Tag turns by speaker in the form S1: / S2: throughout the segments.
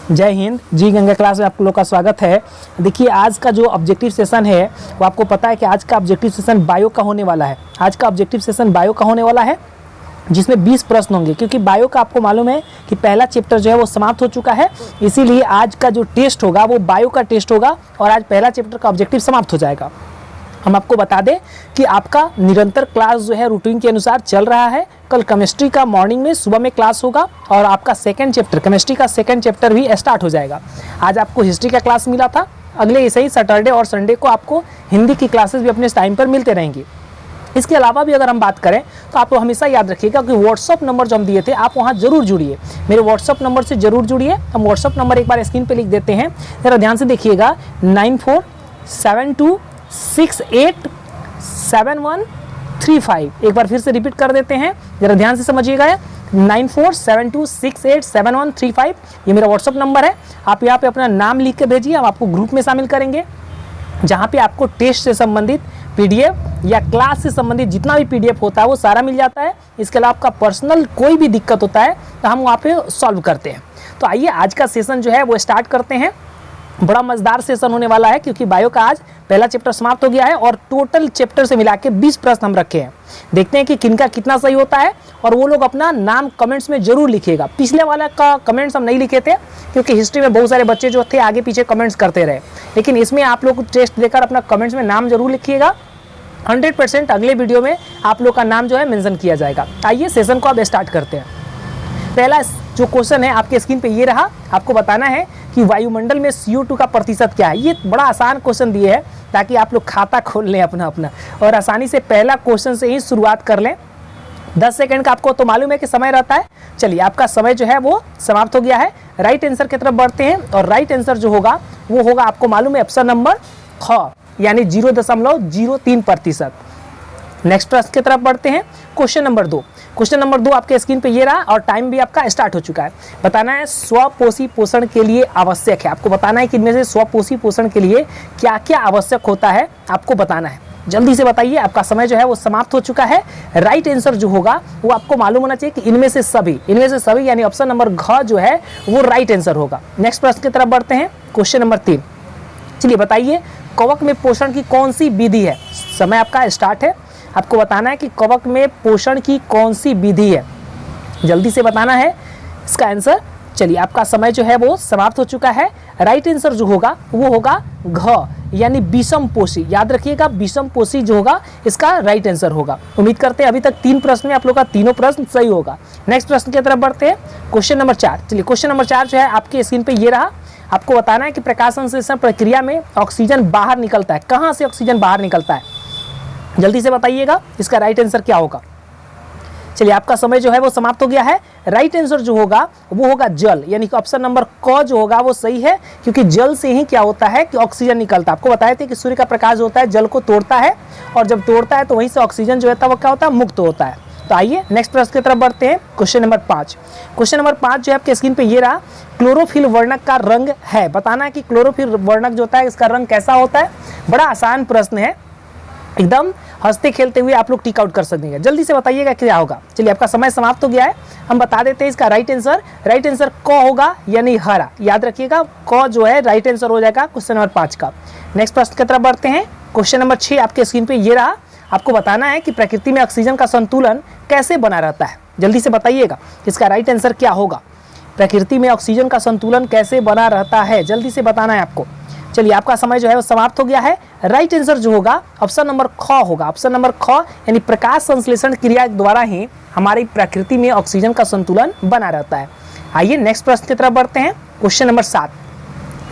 S1: जय हिंद जी। गंगा क्लास में आप लोग का स्वागत है। देखिए, आज का जो ऑब्जेक्टिव सेशन है वो आपको पता है कि आज का ऑब्जेक्टिव सेशन बायो का होने वाला है। आज का ऑब्जेक्टिव सेशन बायो का होने वाला है जिसमें 20 प्रश्न होंगे, क्योंकि बायो का आपको मालूम है कि पहला चैप्टर जो है वो समाप्त हो चुका है। इसीलिए आज का जो टेस्ट होगा वो बायो का टेस्ट होगा और आज पहला चैप्टर का ऑब्जेक्टिव समाप्त हो जाएगा। हम आपको बता दें कि आपका निरंतर क्लास जो है रूटीन के अनुसार चल रहा है। कल केमिस्ट्री का मॉर्निंग में सुबह में क्लास होगा और आपका सेकंड चैप्टर केमिस्ट्री का सेकंड चैप्टर भी स्टार्ट हो जाएगा। आज आपको हिस्ट्री का क्लास मिला था, अगले ऐसे ही सैटरडे और संडे को आपको हिंदी की क्लासेस भी अपने टाइम पर मिलते रहेंगी। इसके अलावा भी अगर हम बात करें तो आप लोग हमेशा याद रखिएगा कि व्हाट्सअप नंबर जो हम दिए थे आप वहाँ जरूर जुड़िए, मेरे व्हाट्सअप नंबर से जरूर जुड़िए। हम व्हाट्सअप नंबर एक बार स्क्रीन पे लिख देते हैं, ज़रा ध्यान से देखिएगा। 9472687135। एक बार फिर से रिपीट कर देते हैं, ज़रा ध्यान से समझिएगा। 9472687135 ये मेरा व्हाट्सअप नंबर है। आप यहाँ पे अपना नाम लिख के भेजिए, हम आपको ग्रुप में शामिल करेंगे जहाँ पे आपको टेस्ट से संबंधित पीडीएफ या क्लास से संबंधित जितना भी पीडीएफ होता है वो सारा मिल जाता है। इसके अलावा आपका पर्सनल कोई भी दिक्कत होता है तो हम वहाँ पे सॉल्व करते हैं। तो आइए आज का सेशन जो है वो स्टार्ट करते हैं। बड़ा मजेदार सेशन होने वाला है क्योंकि बायो का आज पहला चैप्टर समाप्त हो गया है और टोटल चैप्टर से मिला के 20 प्रश्न हम रखे हैं। देखते हैं कि किनका कितना सही होता है और वो लोग अपना नाम कमेंट्स में जरूर लिखिएगा। पिछले वाला का कमेंट्स हम नहीं लिखे थे क्योंकि हिस्ट्री में बहुत सारे बच्चे जो थे आगे पीछे कमेंट्स करते रहे, लेकिन इसमें आप लोग टेस्ट देकर अपना कमेंट्स में नाम जरूर लिखिएगा। 100% अगले वीडियो में आप लोग का नाम जो है मेंशन किया जाएगा। आइए सेशन को अब स्टार्ट करते हैं। पहला जो क्वेश्चन है आपके स्क्रीन पे ये रहा। आपको बताना है कि वायुमंडल में CO2 का प्रतिशत क्या है। ये बड़ा आसान क्वेश्चन दिए है ताकि आप लोग खाता खोल लें अपना और आसानी से पहला क्वेश्चन से ही शुरुआत कर लें। 10 सेकंड का आपको तो मालूम है कि समय रहता है। चलिए, आपका समय जो है वो समाप्त हो गया है। राइट आंसर की तरफ बढ़ते हैं और राइट आंसर जो होगा वो होगा, आपको मालूम है, ऑप्शन नंबर ख यानी 0.03%। नेक्स्ट प्रश्न की तरफ बढ़ते हैं। Question number 2। क्वेश्चन नंबर 2 आपके स्क्रीन पे ये रहा और टाइम भी आपका स्टार्ट हो चुका है। बताना है स्वपोषी पोषण के लिए आवश्यक है। आपको बताना है कि इनमें से स्वपोषी पोषण के लिए क्या क्या आवश्यक होता है, आपको बताना है। जल्दी से बताइए, आपका समय जो है वो समाप्त हो चुका है। राइट आंसर जो होगा वो आपको मालूम होना चाहिए कि इनमें से सभी यानी ऑप्शन नंबर घ जो है वो राइट आंसर होगा। नेक्स्ट प्रश्न की तरफ बढ़ते हैं। Question number 3। चलिए बताइए, कवक में पोषण की कौन सी विधि है। समय आपका स्टार्ट है। आपको बताना है कि कवक में पोषण की कौन सी विधि है, जल्दी से बताना है इसका आंसर। चलिए, आपका समय जो है वो समाप्त हो चुका है। राइट आंसर जो होगा वो होगा घ यानी विषम पोषी। याद रखिएगा, विषम पोषी जो होगा इसका राइट आंसर होगा। उम्मीद करते हैं अभी तक 3 प्रश्न में आप लोग का तीनों प्रश्न सही होगा। नेक्स्ट प्रश्न की तरफ बढ़ते हैं। Question number 4। चलिए, क्वेश्चन नंबर 4 जो है आपके स्क्रीन पे ये रहा। आपको बताना है कि प्रकाश संश्लेषण प्रक्रिया में ऑक्सीजन बाहर निकलता है। कहाँ से ऑक्सीजन बाहर निकलता है, जल्दी से बताइएगा, इसका राइट आंसर क्या होगा। चलिए, आपका समय जो है वो समाप्त हो गया है। राइट आंसर जो होगा वो होगा जल, यानी कि ऑप्शन नंबर क जो होगा वो सही है, क्योंकि जल से ही क्या होता है कि ऑक्सीजन निकलता है। आपको बताए थे कि सूर्य का प्रकाश होता है जल को तोड़ता है और जब तोड़ता है तो वहीं से ऑक्सीजन जो है वो क्या होता है, मुक्त होता है। तो आइए नेक्स्ट प्रश्न की तरफ बढ़ते हैं। Question number 5। क्वेश्चन नंबर 5 जो है आपके स्क्रीन पे ये रहा। क्लोरोफिल वर्णक का रंग है। बताना है कि क्लोरोफिल वर्णक जो होता है इसका रंग कैसा होता है। बड़ा आसान प्रश्न है, एकदम हंसते खेलते हुए आप लोग टिक आउट कर सकेंगे। जल्दी से बताइएगा क्या होगा। चलिए, आपका समय समाप्त हो गया है। हम बता देते हैं इसका राइट आंसर क होगा यानी हरा। याद रखिएगा, क जो है राइट आंसर हो जाएगा क्वेश्चन नंबर 5 का। नेक्स्ट प्रश्न की तरफ बढ़ते हैं। क्वेश्चन नंबर 6 आपके स्क्रीन पे ये रहा। आपको बताना है कि प्रकृति में ऑक्सीजन का संतुलन कैसे बना रहता है। जल्दी से बताइएगा, इसका राइट आंसर क्या होगा। प्रकृति में ऑक्सीजन का संतुलन कैसे बना रहता है, जल्दी से बताना है आपको। चलिए, आपका समय जो है वो समाप्त हो गया है। राइट आंसर जो होगा ऑप्शन नंबर ख होगा। ऑप्शन नंबर ख यानी प्रकाश संश्लेषण क्रिया द्वारा ही हमारी प्रकृति में ऑक्सीजन का संतुलन बना रहता है। आइए नेक्स्ट प्रश्न की तरफ बढ़ते हैं। Question number 7।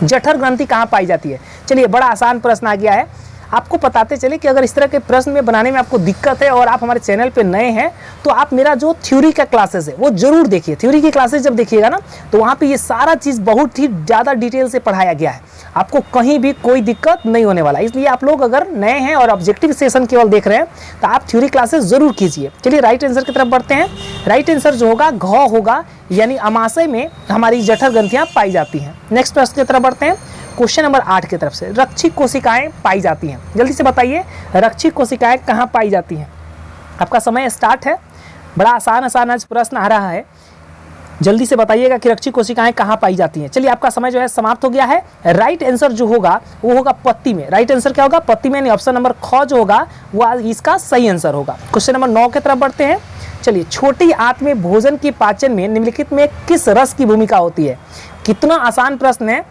S1: जठर ग्रंथि कहाँ पाई जाती है। चलिए, बड़ा आसान प्रश्न आ गया है। आपको बताते चले कि अगर इस तरह के प्रश्न में बनाने में आपको दिक्कत है और आप हमारे चैनल पे नए हैं तो आप मेरा जो थ्योरी का क्लासेस है वो जरूर देखिए। थ्योरी की क्लासेस जब देखिएगा ना तो वहाँ पे ये सारा चीज़ बहुत ही ज़्यादा डिटेल से पढ़ाया गया है। आपको कहीं भी कोई दिक्कत नहीं होने वाला। इसलिए आप लोग अगर नए हैं और ऑब्जेक्टिव सेशन केवल देख रहे हैं तो आप थ्योरी क्लासेस जरूर कीजिए। चलिए, राइट आंसर की तरफ बढ़ते हैं। राइट आंसर जो होगा घ होगा, यानी अमाशय में हमारी जठर ग्रंथियाँ पाई जाती हैं। नेक्स्ट प्रश्न की तरफ बढ़ते हैं। क्वेश्चन नंबर 8 की तरफ से, रक्षिक कोशिकाएं पाई जाती हैं। जल्दी से बताइए, रक्षिक कोशिकाएं कहाँ पाई जाती हैं। आपका समय स्टार्ट है। बड़ा आसान आज प्रश्न आ रहा है। जल्दी से बताइएगा कि रक्षी कोशिकाएं कहाँ पाई जाती हैं। चलिए आपका समय जो है समाप्त हो गया है। राइट आंसर जो होगा वो होगा पत्ती में। राइट आंसर क्या होगा? पत्ती में, यानी ऑप्शन नंबर ख जो होगा वो इसका सही आंसर होगा। क्वेश्चन नंबर 9 की तरफ बढ़ते हैं। चलिए, छोटी आंत में भोजन के पाचन में निम्नलिखित में किस रस की भूमिका होती है? कितना आसान प्रश्न है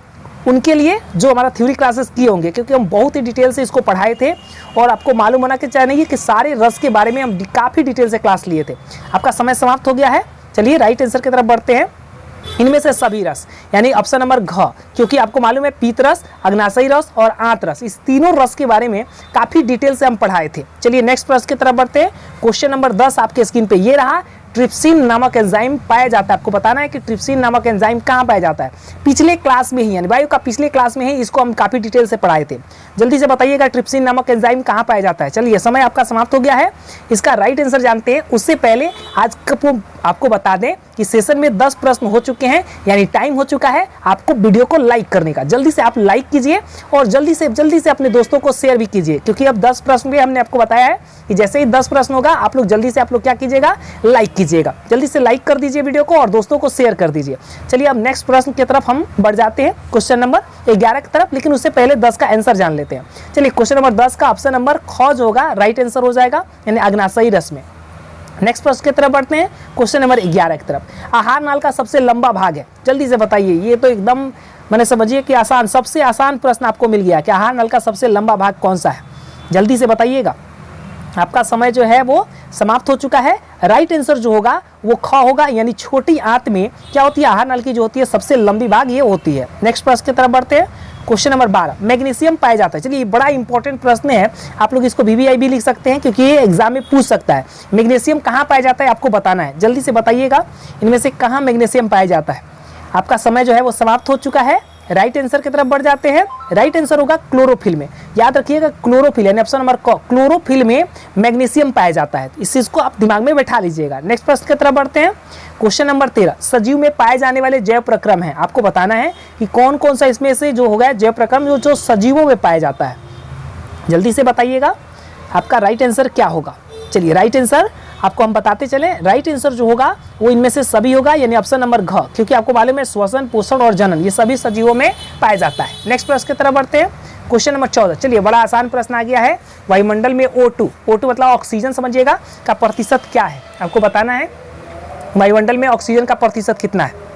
S1: उनके लिए जो हमारा थ्योरी क्लासेस किए होंगे, क्योंकि हम बहुत ही डिटेल से इसको पढ़ाए थे और आपको मालूम होना चाहिए कि सारे रस के बारे में हम काफ़ी डिटेल से क्लास लिए थे। आपका समय समाप्त हो गया है। चलिए राइट आंसर की तरफ बढ़ते हैं। इनमें से सभी रस, यानी ऑप्शन नंबर घ, क्योंकि आपको मालूम है पीत रस, अग्नाशयी रस और आंत रस, इस तीनों रस के बारे में काफ़ी डिटेल से हम पढ़ाए थे। चलिए नेक्स्ट प्रश्न की तरफ बढ़ते हैं। क्वेश्चन नंबर 10 आपके स्क्रीन पे ये रहा। ट्रिप्सिन नामक एंजाइम पाया जाता है। आपको बताना है कि ट्रिप्सिन नामक एंजाइम कहाँ पाया जाता है। पिछले क्लास में ही, यानी बायो का पिछले क्लास में ही इसको हम काफ़ी डिटेल से पढ़ाए थे। जल्दी से बताइएगा ट्रिप्सिन नामक एंजाइम कहाँ पाया जाता है। चलिए समय आपका समाप्त हो गया है। इसका राइट आंसर जानते हैं उससे पहले आज आपको बता दें कि सेशन में 10 प्रश्न हो चुके हैं, यानी टाइम हो चुका है आपको वीडियो को लाइक करने का। जल्दी से आप लाइक कीजिए और जल्दी से अपने दोस्तों को शेयर भी कीजिए, क्योंकि अब 10 प्रश्न भी हमने आपको बताया है कि जैसे ही 10 प्रश्न होगा आप लोग जल्दी से क्या कीजिएगा, लाइक कीजिएगा। जल्दी से लाइक कर दीजिए वीडियो को और दोस्तों को शेयर कर दीजिए। चलिए अब नेक्स्ट प्रश्न की तरफ हम बढ़ जाते हैं, क्वेश्चन नंबर 11 की तरफ, लेकिन उससे पहले 10 का आंसर जान लेते हैं। चलिए क्वेश्चन नंबर 10 का ऑप्शन नंबर ख जो होगा राइट आंसर हो जाएगा, यानी अग्नाशयी रस में। नेक्स्ट प्रश्न की तरफ बढ़ते हैं, क्वेश्चन नंबर 11 की तरफ। आहार नाल का सबसे लंबा भाग है, जल्दी से बताइए। ये तो एकदम मैंने समझिए कि आसान, सबसे आसान प्रश्न आपको मिल गया कि आहार नाल का सबसे लंबा भाग कौन सा है। जल्दी से बताइएगा, आपका समय जो है वो समाप्त हो चुका है। राइट आंसर जो होगा वो ख होगा, यानी छोटी आंत में क्या होती है, आहार नाल की जो होती है सबसे लंबी भाग ये होती है। नेक्स्ट प्रश्न की तरफ बढ़ते हैं, क्वेश्चन नंबर 12। मैग्नीशियम पाया जाता है। चलिए बड़ा इंपॉर्टेंट प्रश्न है, आप लोग इसको VVI भी लिख सकते हैं क्योंकि ये एग्जाम में पूछ सकता है। मैग्नीशियम कहाँ पाया जाता है आपको बताना है। जल्दी से बताइएगा इनमें से कहाँ मैग्नीशियम पाया जाता है। आपका समय जो है वो समाप्त हो चुका है। राइट आंसर की तरफ बढ़ जाते हैं। राइट आंसर होगा क्लोरोफिल में। याद रखिएगा क्लोरोफिल, यानी ऑप्शन नंबर क, क्लोरोफिल में मैग्नीशियम पाया जाता है। इस चीज को आप दिमाग में बैठा लीजिएगा। नेक्स्ट प्रश्न की तरफ बढ़ते हैं, क्वेश्चन नंबर 13। सजीव में पाए जाने वाले जैव प्रक्रम है, आपको बताना है कि कौन कौन सा इसमें से जो होगा जैव प्रक्रम जो सजीवों में पाया जाता है। जल्दी से बताइएगा आपका राइट आंसर क्या होगा। चलिए राइट आंसर आपको हम बताते चले। राइट आंसर जो होगा वो इनमें से सभी होगा, यानी ऑप्शन नंबर घ, क्योंकि आपको मालूम है श्वसन, पोषण और जनन ये सभी सजीवों में पाया जाता है। नेक्स्ट प्रश्न की तरफ बढ़ते हैं, क्वेश्चन नंबर 14। चलिए बड़ा आसान प्रश्न आ गया है। वायुमंडल में O2 मतलब ऑक्सीजन समझिएगा का प्रतिशत क्या है, आपको बताना है वायुमंडल में ऑक्सीजन का प्रतिशत कितना है।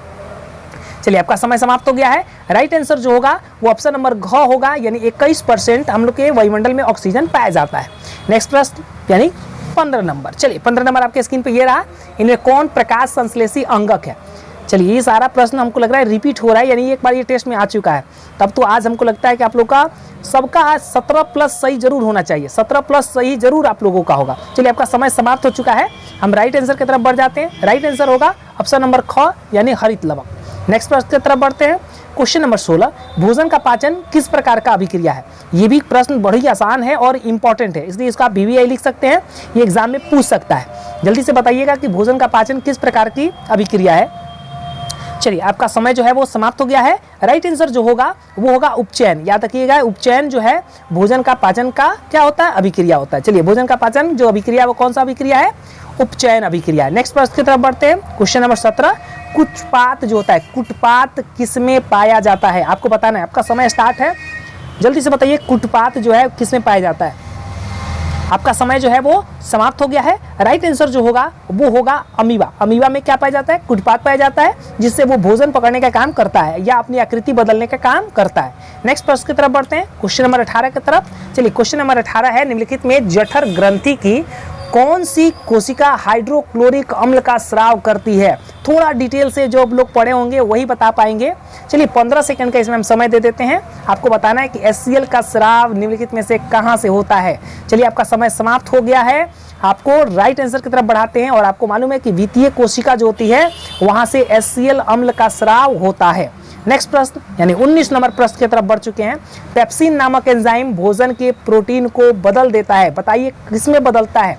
S1: चलिए आपका समय समाप्त हो गया है। राइट आंसर जो होगा वो ऑप्शन नंबर घ होगा, यानी 21% हम लोग के वायुमंडल में ऑक्सीजन पाया जाता है। नेक्स्ट प्रश्न यानी 15 नंबर। चलिए 15 नंबर आपके स्क्रीन पे ये रहा। इनमें कौन प्रकाश संश्लेषी अंगक है। चलिए ये सारा प्रश्न हमको लग रहा है रिपीट हो रहा है, यानी एक बार ये टेस्ट में आ चुका है। तब तो आज हमको लगता है कि आप लोग का सबका आज 17+ सही जरूर होना चाहिए। 17+ सही जरूर आप लोगों का होगा। चलिए आपका समय समाप्त हो चुका है। हम राइट आंसर की तरफ बढ़ जाते हैं। राइट आंसर होगा ऑप्शन नंबर ख, यानी हरित लवण। नेक्स्ट प्रश्न की तरफ बढ़ते हैं, क्वेश्चन नंबर 16। भोजन का पाचन किस प्रकार का अभिक्रिया है। ये भी प्रश्न बड़ी आसान है और इंपॉर्टेंट है, इसलिए इसको आप VVI लिख सकते हैं, ये एग्जाम में पूछ सकता है। जल्दी से बताइएगा कि भोजन का पाचन किस प्रकार की अभिक्रिया है। चलिए आपका समय जो है वो समाप्त हो गया है। राइट आंसर जो होगा वो होगा उपचयन। याद रखिएगा उपचयन जो है भोजन का पाचन का क्या होता है, अभिक्रिया होता है। चलिए भोजन का पाचन जो अभिक्रिया है वो कौन सा अभिक्रिया है, उपचयन अभिक्रिया है। नेक्स्ट प्रश्न की तरफ बढ़ते हैं, क्वेश्चन नंबर 17। कुटपात जो होता है, कुटपात किसमें पाया जाता है, आपको बताना है। आपका समय स्टार्ट है, जल्दी से बताइए कुटपात जो है किसमें पाया जाता है। आपका समय जो है वो समाप्त हो गया है। राइट आंसर जो होगा वो होगा अमीबा। अमीबा में क्या पाया जाता है, कुटपात पाया जाता है, जिससे वो भोजन पकड़ने का काम करता है या अपनी आकृति बदलने का काम करता है। नेक्स्ट प्रश्न की तरफ बढ़ते हैं, क्वेश्चन नंबर 18 की तरफ। चलिए क्वेश्चन नंबर 18 है, निम्नलिखित में जठर ग्रंथि की कौन सी कोशिका हाइड्रोक्लोरिक अम्ल का स्राव करती है। थोड़ा डिटेल से जो लोग पढ़े होंगे वही बता पाएंगे। चलिए 15 सेकंड का इसमें हम समय दे देते हैं। आपको बताना है कि HCl का स्राव निम्नलिखित में से कहाँ से होता है। चलिए आपका समय समाप्त हो गया है। आपको राइट आंसर की तरफ बढ़ाते हैं और आपको मालूम है कि द्वितीय कोशिका जो होती है वहाँ से HCl अम्ल का स्राव होता है। नेक्स्ट प्रश्न यानी 19 नंबर प्रश्न की तरफ बढ़ चुके हैं। पेप्सिन नामक एंजाइम भोजन के प्रोटीन को बदल देता है, बताइए किसमें बदलता है।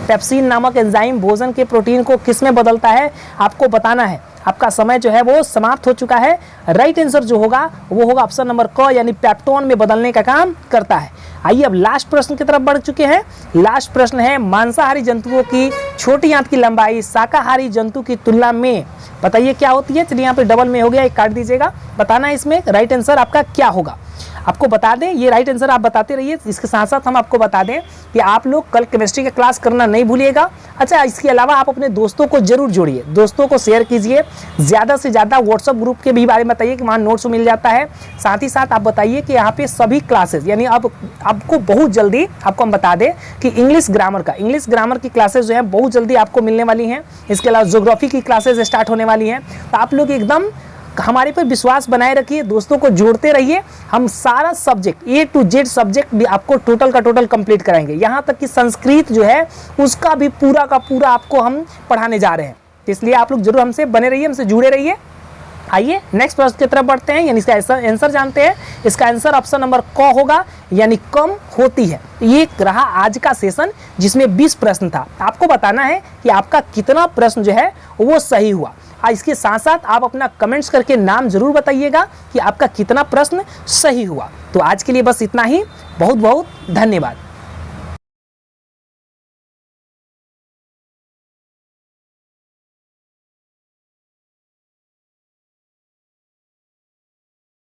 S1: पेप्सिन नामक एंजाइम भोजन के प्रोटीन को किसमें बदलता है, आपको बताना है। आपका समय जो है वो समाप्त हो चुका है। राइट आंसर जो होगा वो होगा ऑप्शन नंबर क, यानी पेप्टोन में बदलने का काम करता है। आइए अब लास्ट प्रश्न की तरफ बढ़ चुके हैं। लास्ट प्रश्न है, मांसाहारी जंतुओं की छोटी आंत की लंबाई शाकाहारी जंतु की तुलना में बताइए क्या होती है। चलिए यहाँ पे डबल में हो गया, एक काट दीजिएगा। बताना है इसमें राइट आंसर आपका क्या होगा। आपको बता दें, ये राइट आंसर आप बताते रहिए, इसके साथ साथ हम आपको बता दें कि आप लोग कल केमिस्ट्री का क्लास करना नहीं भूलिएगा। अच्छा, इसके अलावा आप अपने दोस्तों को जरूर जोड़िए, दोस्तों को शेयर कीजिए, ज़्यादा से ज़्यादा व्हाट्सअप ग्रुप के भी बारे में बताइए कि वहाँ नोट्स मिल जाता है। साथ ही साथ आप बताइए कि यहाँ पे सभी क्लासेज, यानी अब आपको बहुत जल्दी आपको हम बता दें कि इंग्लिश ग्रामर की क्लासेज जो है बहुत जल्दी आपको मिलने वाली हैं। इसके अलावा ज्योग्राफी की क्लासेज स्टार्ट होने वाली हैं। तो आप लोग एकदम हमारे पर विश्वास बनाए रखिए, दोस्तों को जोड़ते रहिए। हम सारा subject A to Z subject भी आपको टोटल का टोटल कंप्लीट कराएंगे। यहाँ तक कि संस्कृत जो है उसका भी पूरा का पूरा आपको हम पढ़ाने जा रहे हैं। तो इसलिए आप लोग जरूर हमसे बने रहिए, हमसे जुड़े रहिए। आइए नेक्स्ट प्रश्न की तरफ बढ़ते हैं, यानी इसका आंसर जानते हैं। इसका आंसर ऑप्शन नंबर क होगा, यानी कम होती है। ये रहा आज का सेशन जिसमें 20 प्रश्न था। आपको बताना है कि आपका कितना प्रश्न जो है वो सही हुआ। इसके साथ साथ आप अपना कमेंट्स करके नाम जरूर बताइएगा कि आपका कितना प्रश्न सही हुआ। तो आज के लिए बस इतना ही। बहुत बहुत धन्यवाद।